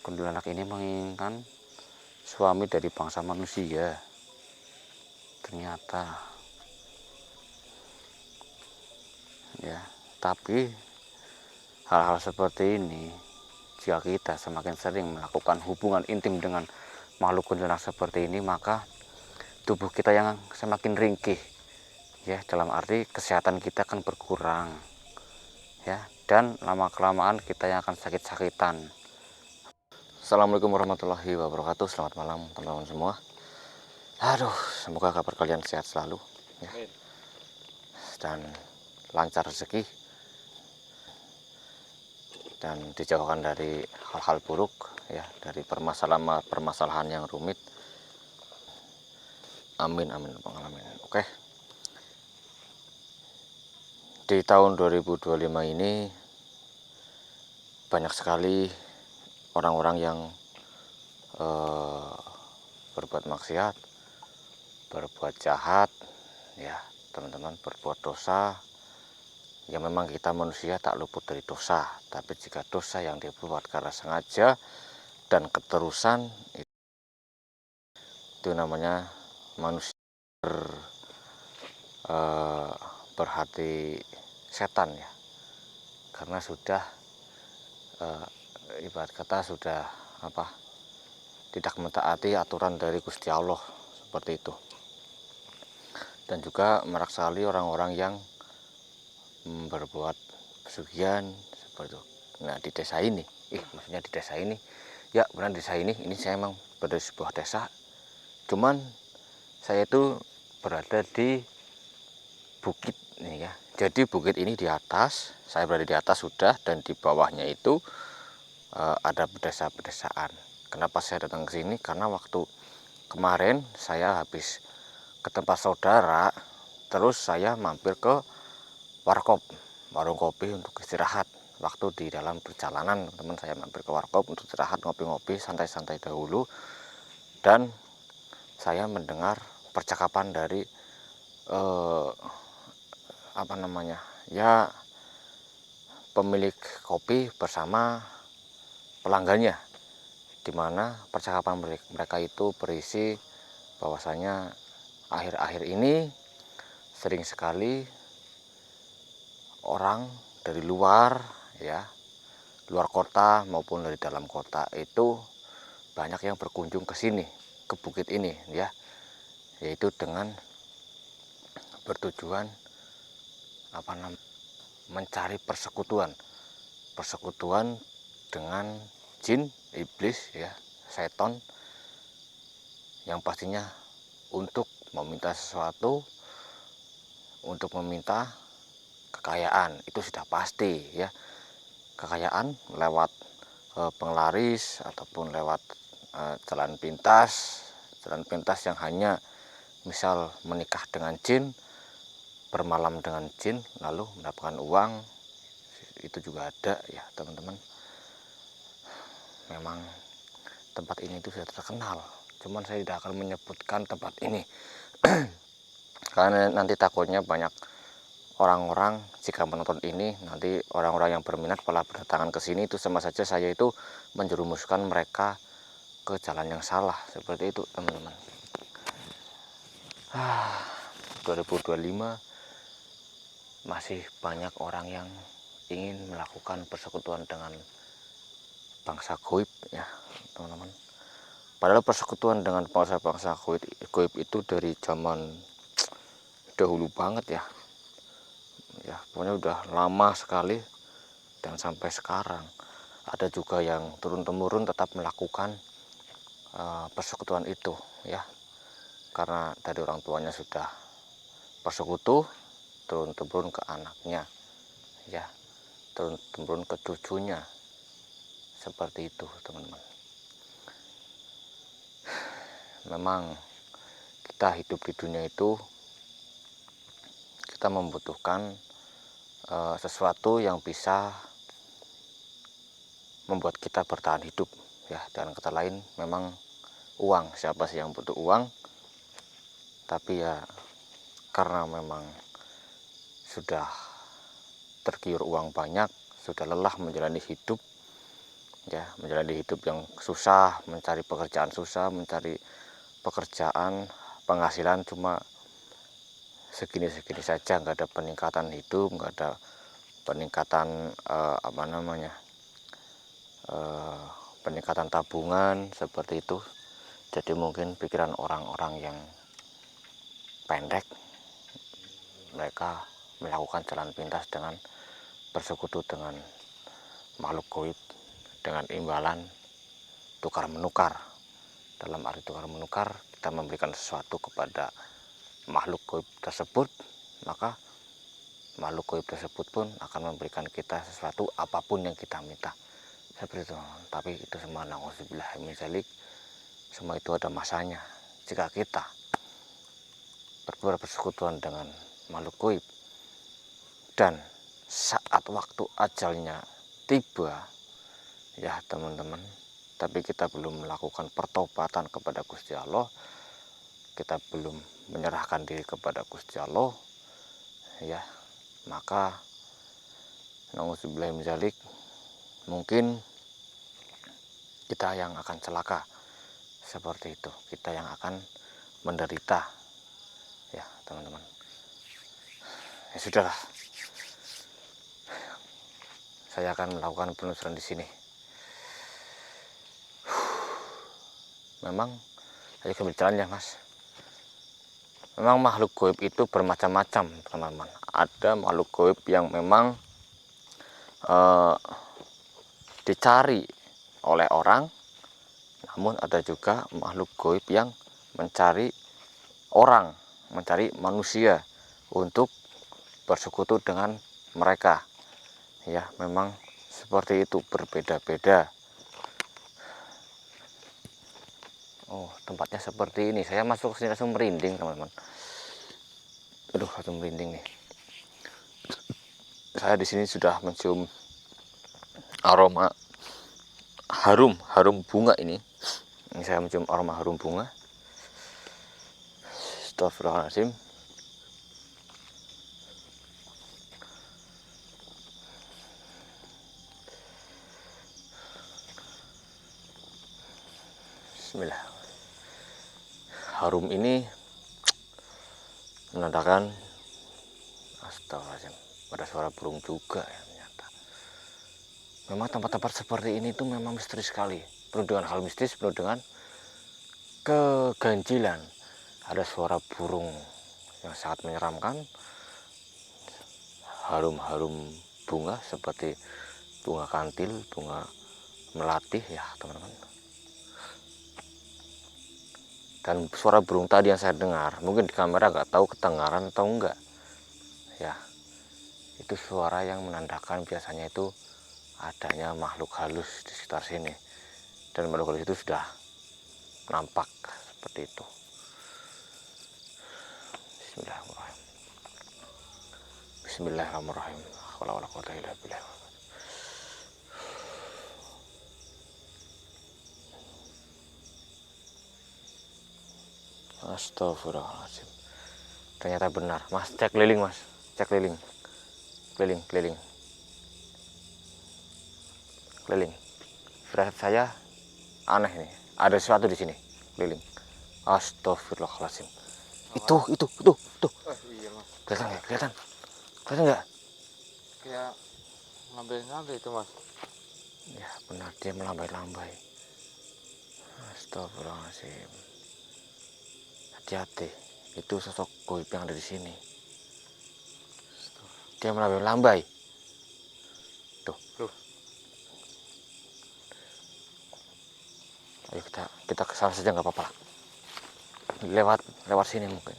Kuntilanak ini menginginkan suami dari bangsa manusia. Ternyata ya, tapi hal-hal seperti ini, jika kita semakin sering melakukan hubungan intim dengan makhluk kuntilanak seperti ini, maka tubuh kita yang semakin ringkih, ya, dalam arti kesehatan kita akan berkurang, ya, dan lama kelamaan kita yang akan sakit-sakitan. Assalamualaikum warahmatullahi wabarakatuh. Selamat malam teman-teman semua. Aduh, semoga kabar kalian sehat selalu, ya, dan lancar rezeki, dan dijauhkan dari hal-hal buruk, ya, dari permasalahan yang rumit. Amin amin amin. Oke. Di tahun 2025 ini banyak sekali orang-orang yang berbuat maksiat, berbuat jahat, ya teman-teman, berbuat dosa. Ya memang kita manusia tak luput dari dosa, tapi jika dosa yang dibuat karena sengaja dan keterusan, itu namanya manusia berhati setan, ya, karena sudah ibarat kata sudah tidak mentaati aturan dari Gusti Allah, seperti itu. Dan juga marak sekali orang-orang yang berbuat pesugihan seperti itu. Nah, di desa ini, maksudnya di desa ini, ya benar, desa ini saya emang berada di sebuah desa, cuman saya itu berada di bukit nih, ya. Jadi bukit ini di atas, saya berada di atas sudah, dan di bawahnya itu ada pedesaan. Kenapa saya datang ke sini? Karena waktu kemarin saya habis ke tempat saudara, terus saya mampir ke warkop, warung kopi untuk istirahat. Waktu di dalam perjalanan, teman, saya mampir ke warkop untuk istirahat, ngopi-ngopi, santai-santai dahulu, dan saya mendengar percakapan dari ya, pemilik kopi bersama pelanggannya, di mana percakapan mereka itu berisi bahwasanya akhir-akhir ini sering sekali orang dari luar, ya, luar kota maupun dari dalam kota itu banyak yang berkunjung ke sini, ke bukit ini, ya, yaitu dengan bertujuan mencari persekutuan dengan jin, iblis, ya, seton, yang pastinya untuk meminta sesuatu, untuk meminta kekayaan. Itu sudah pasti, ya, kekayaan lewat penglaris ataupun lewat jalan pintas yang hanya misal menikah dengan jin, bermalam dengan jin, lalu mendapatkan uang. Itu juga ada, ya teman-teman. Memang tempat ini itu sudah terkenal, cuman saya tidak akan menyebutkan tempat ini karena nanti takutnya banyak orang-orang, jika menonton ini nanti orang-orang yang berminat malah berdatangan ke sini, itu sama saja saya itu menjerumuskan mereka ke jalan yang salah, seperti itu teman-teman. 2025 masih banyak orang yang ingin melakukan persekutuan dengan bangsa goib, ya teman-teman. Padahal persekutuan dengan bangsa-bangsa goib itu dari zaman dahulu banget, ya pokoknya udah lama sekali, dan sampai sekarang ada juga yang turun-temurun tetap melakukan persekutuan itu, ya, karena dari orang tuanya sudah persekutu, turun-temurun ke anaknya, ya, turun-temurun ke cucunya, seperti itu teman-teman. Memang kita hidup di dunia itu kita membutuhkan sesuatu yang bisa membuat kita bertahan hidup, ya, dengan kata lain memang uang. Siapa sih yang butuh uang? Tapi ya karena memang sudah tergiur uang banyak, sudah lelah menjalani hidup, ya, menjalani hidup yang susah, mencari pekerjaan susah, mencari pekerjaan penghasilan cuma segini-segini saja, nggak ada peningkatan hidup, nggak ada peningkatan peningkatan tabungan seperti itu. Jadi mungkin pikiran orang-orang yang pendek, mereka melakukan jalan pintas dengan bersekutu dengan makhluk goib dengan imbalan tukar menukar. Dalam arti tukar menukar, kita memberikan sesuatu kepada makhluk goib tersebut, maka makhluk goib tersebut pun akan memberikan kita sesuatu apapun yang kita minta, seperti itu. Tapi itu semua na'udzubillah min dzalik, semua itu ada masanya. Jika kita bersekutuan dengan makhluk goib dan saat waktu ajalnya tiba, ya teman-teman, tapi kita belum melakukan pertobatan kepada Gusti Allah, kita belum menyerahkan diri kepada Gusti Allah, ya, maka na'udzubillah min dzalik, mungkin kita yang akan celaka, seperti itu, kita yang akan menderita, ya teman-teman. Ya sudahlah, saya akan melakukan penelusuran di sini. Memang saya juga berjalan ya mas, memang makhluk goib itu bermacam-macam teman-teman. Ada makhluk goib yang memang dicari oleh orang, namun ada juga makhluk goib yang mencari orang, mencari manusia untuk bersekutu dengan mereka. Ya, memang seperti itu, berbeda-beda. Oh, tempatnya seperti ini. Saya masuk ke sini langsung merinding, teman-teman. Aduh, langsung merinding nih. Saya di sini sudah mencium aroma harum bunga ini. Ini saya mencium aroma harum bunga. Astagfirullahaladzim. Bismillah. Harum ini menandakan, astagfirullahaladzim, ada suara burung juga ya ternyata. Memang tempat-tempat seperti ini tuh memang misteri sekali, penuh dengan hal mistis, penuh dengan keganjilan. Ada suara burung yang sangat menyeramkan, harum-harum bunga seperti bunga kantil, bunga melati ya teman-teman. Dan suara burung tadi yang saya dengar, mungkin di kamera nggak tahu kedengaran atau enggak ya, itu suara yang menandakan biasanya itu adanya makhluk halus di sekitar sini, dan makhluk halus itu sudah nampak seperti itu. Bismillahirrahmanirrahim. Bismillahirrahmanirrahim. Wala quwwata illa billah. Astagfirullahaladzim. Ternyata benar, mas. Cek keliling mas, cek keliling, keliling. Firasat saya aneh nih, ada sesuatu di sini, keliling. Astagfirullahaladzim. Itu. Iya mas. Kelihatan nggak? Kayak ngambil itu mas. Ya benar, dia melambai-lambai. Astagfirullahaladzim. Hati-hati, itu sosok goib yang ada di sini. Dia melambai-lambai. Tuh. Ayo kita ke sana saja, nggak apa-apa. Lewat sini mungkin.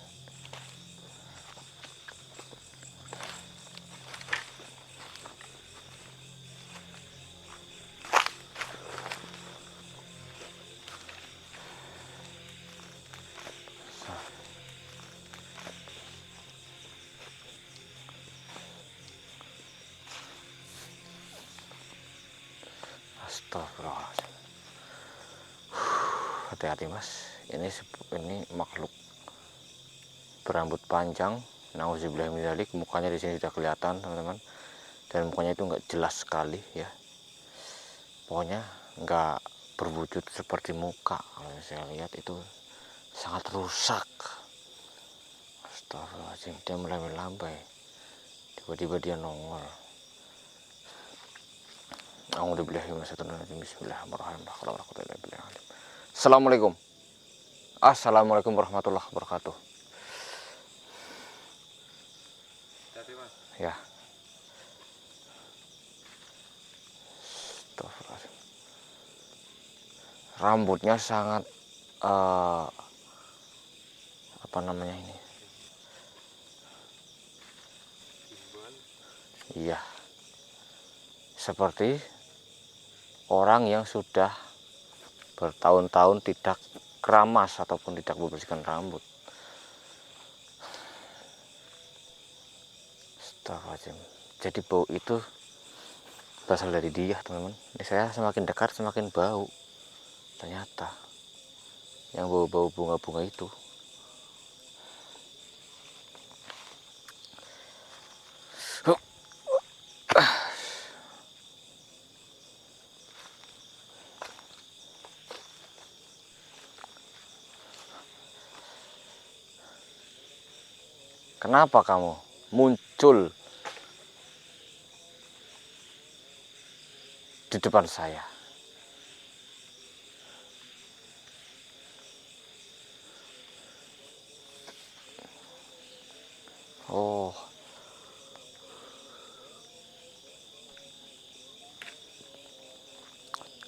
Astagfirullahaladzim. Hati-hati mas, ini makhluk berambut panjang, nauzubillah min dzalik. Mukanya di sini sudah kelihatan teman-teman, dan mukanya itu nggak jelas sekali ya. pokoknya nggak berwujud seperti muka. Kalau saya lihat itu sangat rusak. Astagfirullahaladzim, dia melambai-lambai, tiba-tiba dia nongol. Bismillahirrahmanirrahim. Assalamualaikum warahmatullahi wabarakatuh. Hati Mas. Ya. Astagfirullahaladzim. Rambutnya sangat apa namanya ini? Iya. Seperti orang yang sudah bertahun-tahun tidak keramas ataupun tidak membersihkan rambut. Astagfirullahaladzim. Jadi bau itu berasal dari dia, teman-teman. Ini saya semakin dekat semakin bau. Ternyata yang bau-bau bunga-bunga itu. Kenapa kamu muncul di depan saya? Oh,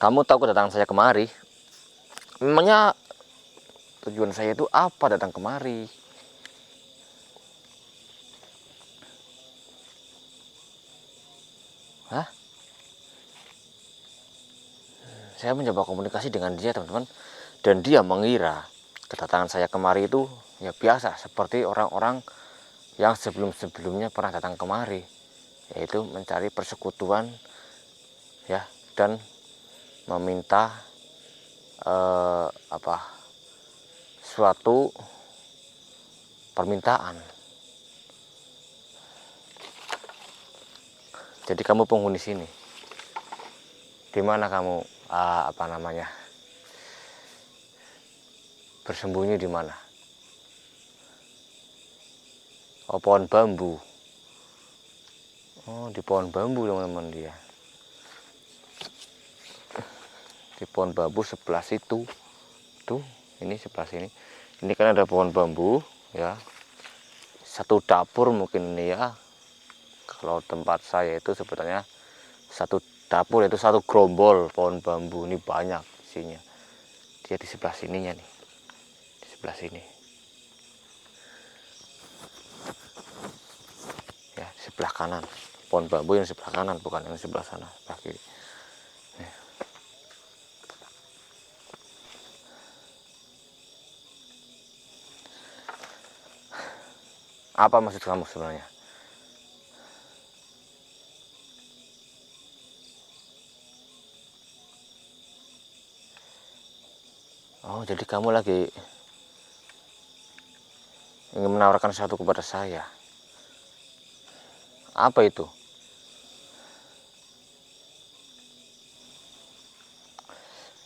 kamu tahu kedatangan saya kemari? Memangnya tujuan saya itu apa datang kemari? Hah? Saya mencoba komunikasi dengan dia, teman-teman, dan dia mengira kedatangan saya kemari itu ya biasa seperti orang-orang yang sebelum-sebelumnya pernah datang kemari, yaitu mencari persekutuan ya, dan meminta suatu permintaan. Jadi kamu penghuni sini. Di mana kamu bersembunyi di mana? Oh, pohon bambu. Oh, di pohon bambu, teman-teman, dia. Di pohon bambu sebelah situ. Tuh, ini sebelah sini. Ini kan ada pohon bambu, ya. Satu dapur mungkin ini ya. Kalau tempat saya itu sebetulnya satu dapur, itu satu gerombol pohon bambu. Ini banyak isinya. Dia di sebelah sininya nih. Di sebelah sini. Ya, di sebelah kanan. Pohon bambu yang sebelah kanan, bukan yang sebelah sana, sebelah kiri. Nih. Apa maksud kamu sebenarnya? Oh, jadi kamu lagi ingin menawarkan sesuatu kepada saya. Apa itu?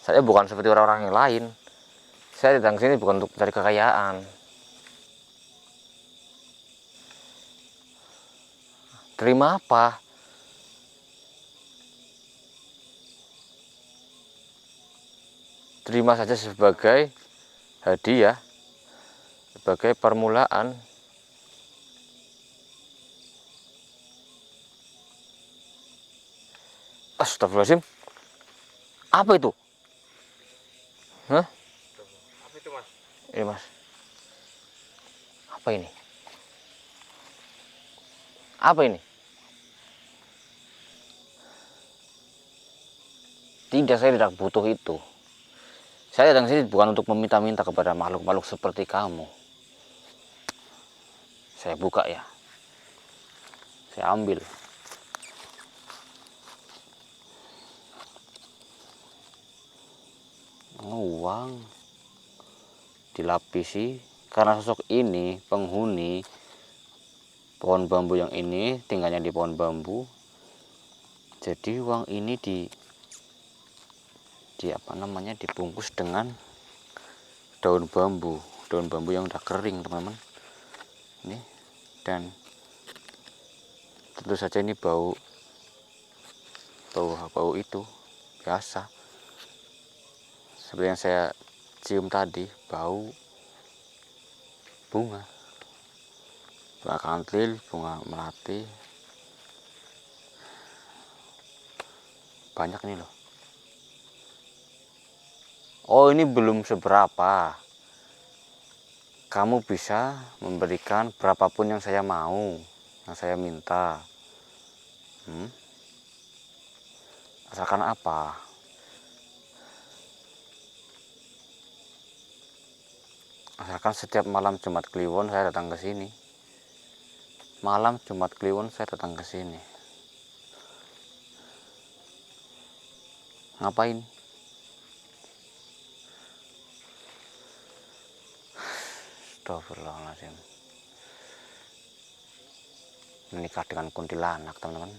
Saya bukan seperti orang-orang yang lain. Saya datang sini bukan untuk cari kekayaan. Terima apa? Terima saja sebagai hadiah, sebagai permulaan. Astagfirullahaladzim. Apa itu? Hah? Apa itu Mas? Ini Mas. Apa ini? Apa ini? Tidak, saya tidak butuh itu. Saya datang sini bukan untuk meminta-minta kepada makhluk-makhluk seperti kamu. Saya buka ya. Saya ambil. Oh, uang. Dilapisi. Karena sosok ini, penghuni pohon bambu yang ini, tinggalnya di pohon bambu. Jadi uang ini dibungkus dengan daun bambu yang udah kering teman-teman ini. Dan tentu saja ini bau itu biasa seperti yang saya cium tadi, bau bunga kantil, bunga melati, banyak nih loh. Oh, ini belum seberapa. Kamu bisa memberikan berapapun yang saya mau, yang saya minta. Asalkan apa? Asalkan setiap malam Jumat Kliwon saya datang ke sini. Malam Jumat Kliwon saya datang ke sini. Ngapain? Astagfirullahaladzim. Menikah dengan kuntilanak, teman-teman.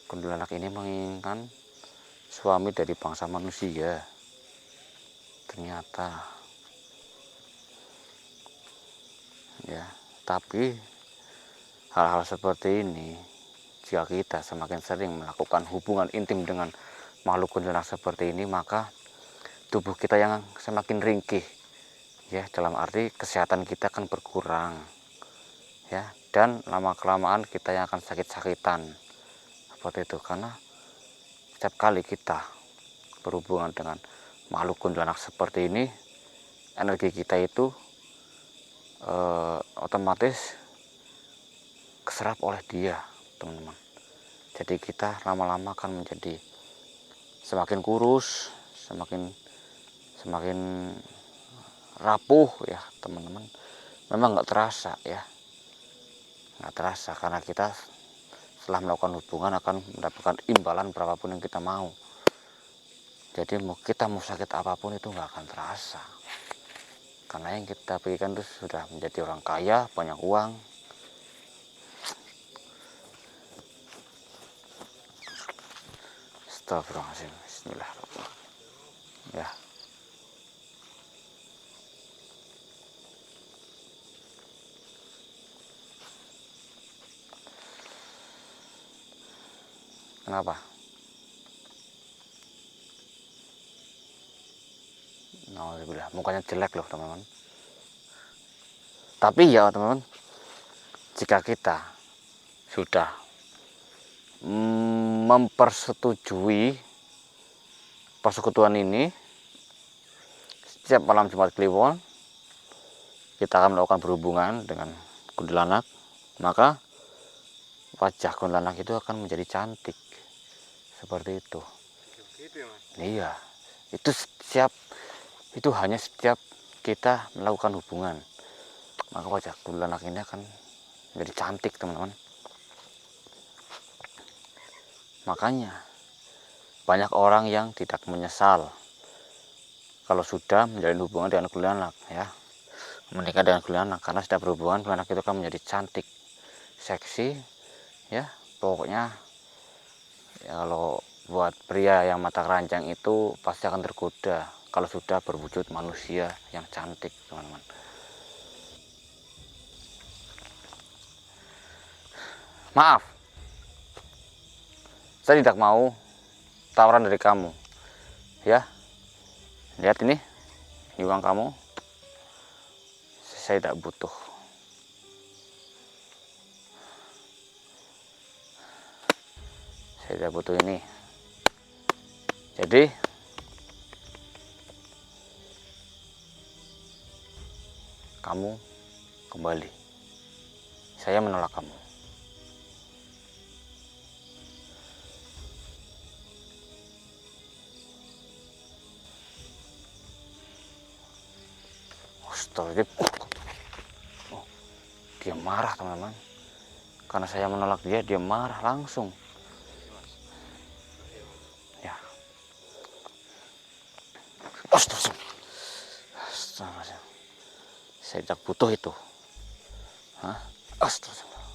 Kuntilanak ini menginginkan suami dari bangsa manusia. Ternyata ya, tapi hal-hal seperti ini, jika kita semakin sering melakukan hubungan intim dengan makhluk kuntilanak seperti ini, maka tubuh kita yang semakin ringkih, ya, dalam arti kesehatan kita akan berkurang, ya, dan lama kelamaan kita yang akan sakit-sakitan seperti itu. Karena setiap kali kita berhubungan dengan makhluk kuntilanak seperti ini, energi kita itu otomatis keserap oleh dia, teman-teman. Jadi kita lama-lama akan menjadi semakin kurus, semakin rapuh, ya teman-teman. Memang nggak terasa, ya, nggak terasa, karena kita setelah melakukan hubungan akan mendapatkan imbalan berapapun yang kita mau. Jadi kita mau sakit apapun itu nggak akan terasa, karena yang kita pikirkan itu sudah menjadi orang kaya, banyak uang. Astagfirullahaladzim. Bismillahirrahmanirrahim. Ya. Kenapa? Alhamdulillah, mukanya jelek loh, teman-teman. Tapi ya, teman-teman, jika kita sudah mempersetujui persekutuan ini, setiap malam Jumat Kliwon kita akan melakukan berhubungan dengan kuntilanak, maka wajah kuntilanak itu akan menjadi cantik seperti itu. Gitu ya, Mas? Iya, itu hanya setiap kita melakukan hubungan, maka wajah kuntilanak ini akan menjadi cantik, teman-teman. Makanya banyak orang yang tidak menyesal kalau sudah menjalin hubungan dengan kuntilanak, ya, menikah dengan kuntilanak, karena sudah berhubungan kuntilanak itu kan menjadi cantik, seksi, ya, pokoknya ya, kalau buat pria yang mata keranjang itu pasti akan tergoda kalau sudah berwujud manusia yang cantik, teman-teman. Maaf, saya tidak mau tawaran dari kamu, ya. Lihat ini uang kamu, saya tidak butuh. Saya tidak butuh ini. Jadi kamu kembali. Saya menolak kamu. Oh, dia marah, teman-teman. Karena saya menolak dia, dia marah langsung. Ya. Astagfirullah. Saya tidak butuh itu. Astagfirullah.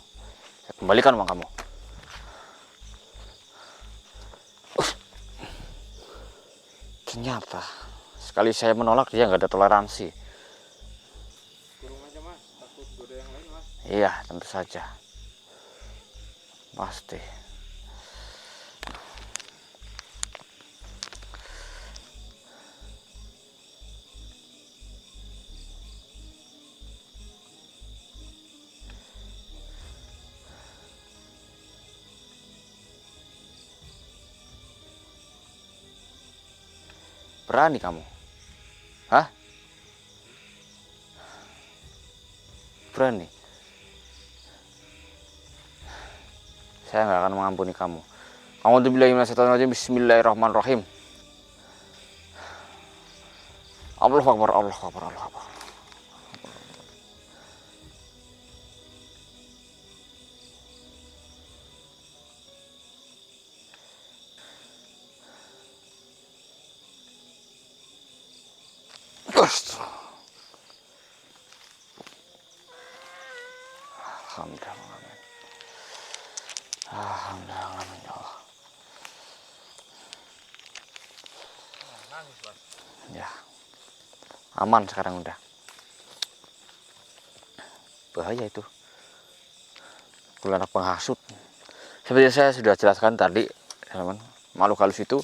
Saya kembalikan uang kamu. ternyata sekali saya menolak dia nggak ada toleransi. Kurung aja mas, takut goda yang lain mas. Iya, tentu saja. Pasti. Berani kamu? Hah? Berani? Saya nggak akan mengampuni kamu. A'udzubillahi minasyaitonirrajim. Bismillahirrahmanirrahim. Allahu Akbar, Allahu Akbar, Allahu Akbar. Alhamdulillah. Alhamdulillah, ya Allah. Nangis mas. Ya, aman sekarang udah. Bahaya itu. Kuntilanak penghasut. Seperti saya sudah jelaskan tadi, teman-teman, makhluk halus itu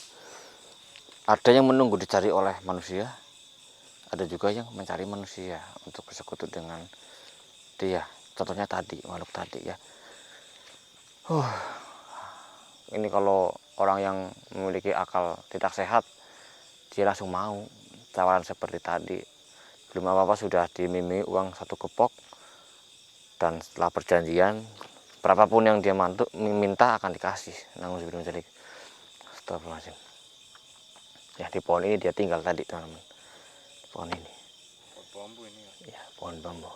ada yang menunggu dicari oleh manusia, ada juga yang mencari manusia untuk bersekutu dengan dia. Contohnya tadi, makhluk tadi ya. Ini kalau orang yang memiliki akal tidak sehat, dia langsung mau tawaran seperti tadi. Belum apa-apa sudah dimimi uang 1 gepok, dan setelah perjanjian berapapun yang dia minta akan dikasih. Nanggubillah. Astagfirullahaladzim. Ya, di pohon ini dia tinggal tadi, teman-teman. Di pohon ini. Pohon bambu ini ya. Ya, pohon bambu.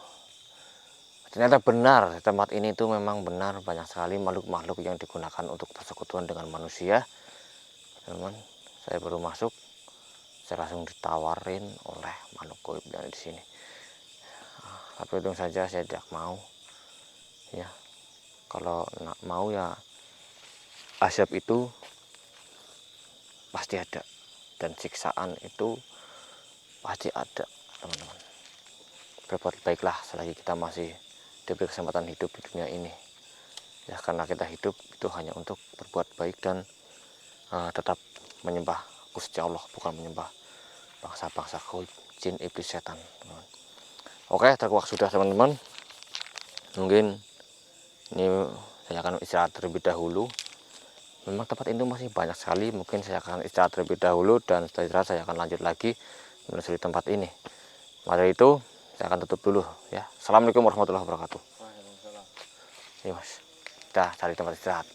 Ternyata benar, tempat ini itu memang benar banyak sekali makhluk-makhluk yang digunakan untuk persekutuan dengan manusia. Teman-teman, saya baru masuk, saya langsung ditawarin oleh makhluk gaib yang di sini. Tapi untung saja saya tidak mau. Ya, kalau mau ya azab itu pasti ada, dan siksaan itu pasti ada, teman-teman. Berbuat baiklah selagi kita masih diberi kesempatan hidup di dunia ini, ya, karena kita hidup itu hanya untuk berbuat baik dan tetap menyembah Gusti Allah, bukan menyembah bangsa-bangsa gaib, jin, iblis, setan, teman-teman. Oke, terkuak sudah, teman-teman. Mungkin ini saya akan istirahat terlebih dahulu. Memang tempat itu masih banyak sekali, mungkin saya akan istirahat terlebih dahulu, dan setelah istirahat saya akan lanjut lagi menelusuri tempat ini. Maka itu saya akan tutup dulu ya. Assalamualaikum warahmatullahi wabarakatuh. Waalaikumsalam. Iya mas, kita cari tempat istirahat.